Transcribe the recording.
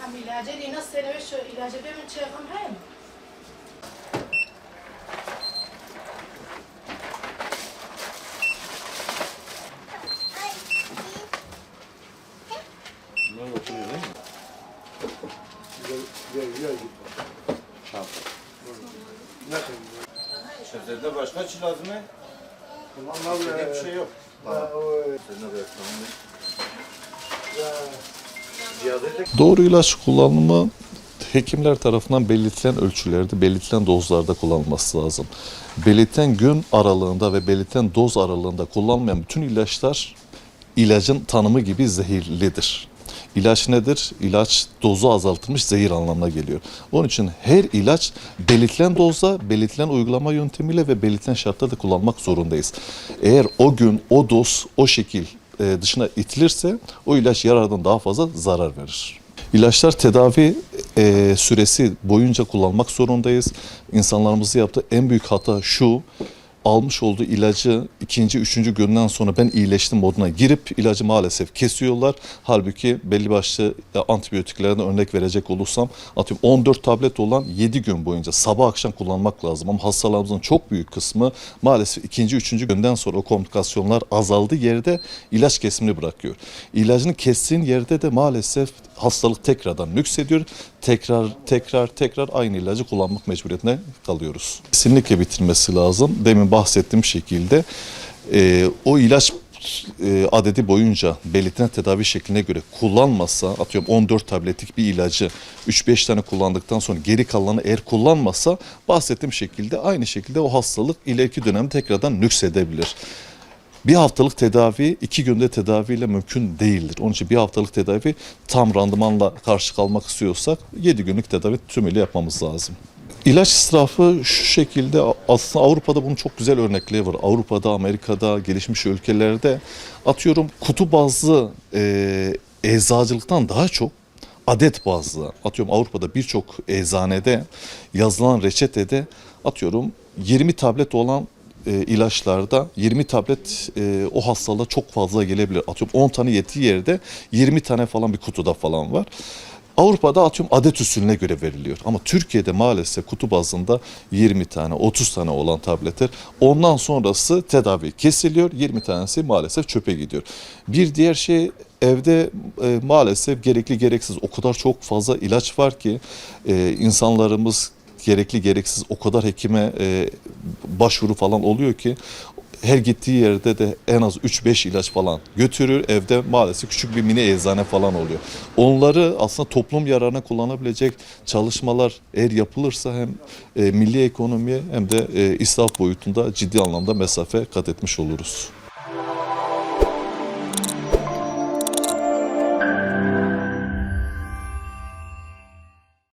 هم علاجه دینا سنوش علاجه بمن چه هم هم Bunlar oturuyor değil mi? Şefzede başka çil lazım mı? İstediği bir şey yok. Doğru ilaç kullanımı hekimler tarafından belirtilen ölçülerde, belirtilen dozlarda kullanılması lazım. Belirtilen gün aralığında ve belirtilen doz aralığında kullanılmayan bütün ilaçlar ilacın tanımı gibi zehirlidir. İlaç nedir? İlaç dozu azaltılmış zehir anlamına geliyor. Onun için her ilaç belirtilen dozda, belirtilen uygulama yöntemiyle ve belirtilen şartlarda kullanmak zorundayız. Eğer o gün, o doz, o şekil dışına itilirse o ilaç yarardan daha fazla zarar verir. İlaçlar tedavi süresi boyunca kullanmak zorundayız. İnsanlarımızın yaptığı en büyük hata şu: almış olduğu ilacı ikinci, üçüncü günden sonra ben iyileştim moduna girip ilacı maalesef kesiyorlar. Halbuki belli başlı antibiyotiklerden örnek verecek olursam, atıyorum 14 tablet olan 7 gün boyunca sabah akşam kullanmak lazım. Ama hastalarımızın çok büyük kısmı maalesef ikinci, üçüncü günden sonra o komplikasyonlar azaldığı yerde ilaç kesimini bırakıyor. İlacını kestiğin yerde de maalesef hastalık tekrardan nüksediyor. Tekrar aynı ilacı kullanmak mecburiyetine kalıyoruz. Kesinlikle bitirmesi lazım. Demin bahsettiğim şekilde o ilaç adedi boyunca belirtilen tedavi şekline göre kullanmazsa, atıyorum 14 tabletlik bir ilacı 3-5 tane kullandıktan sonra geri kalanı eğer kullanmazsa, bahsettiğim şekilde aynı şekilde o hastalık ileriki dönemde tekrardan nüksedebilir. Bir haftalık tedavi 2 günde tedaviyle mümkün değildir. Onun için bir haftalık tedavi tam randımanla karşı kalmak istiyorsak 7 günlük tedavi tümüyle yapmamız lazım. İlaç israfı şu şekilde, aslında Avrupa'da bunun çok güzel örnekleri var. Avrupa'da, Amerika'da, gelişmiş ülkelerde atıyorum kutu bazlı eczacılıktan daha çok adet bazlı, atıyorum Avrupa'da birçok eczanede yazılan reçetede atıyorum 20 tablet olan ilaçlarda 20 tablet o hastalığa çok fazla gelebilir. Atıyorum 10 tane yettiği yerde 20 tane falan bir kutuda falan var. Avrupa'da atıyorum adet usulüne göre veriliyor. Ama Türkiye'de maalesef kutu bazında 20 tane, 30 tane olan tabletler. Ondan sonrası tedavi kesiliyor. 20 tanesi maalesef çöpe gidiyor. Bir diğer şey, evde maalesef gerekli gereksiz o kadar çok fazla ilaç var ki insanlarımız gerekli gereksiz o kadar hekime başvuru falan oluyor ki her gittiği yerde de en az 3-5 ilaç falan götürür. Evde maalesef küçük bir mini eczane falan oluyor. Onları aslında toplum yararına kullanabilecek çalışmalar eğer yapılırsa hem milli ekonomiye hem de israf boyutunda ciddi anlamda mesafe kat etmiş oluruz.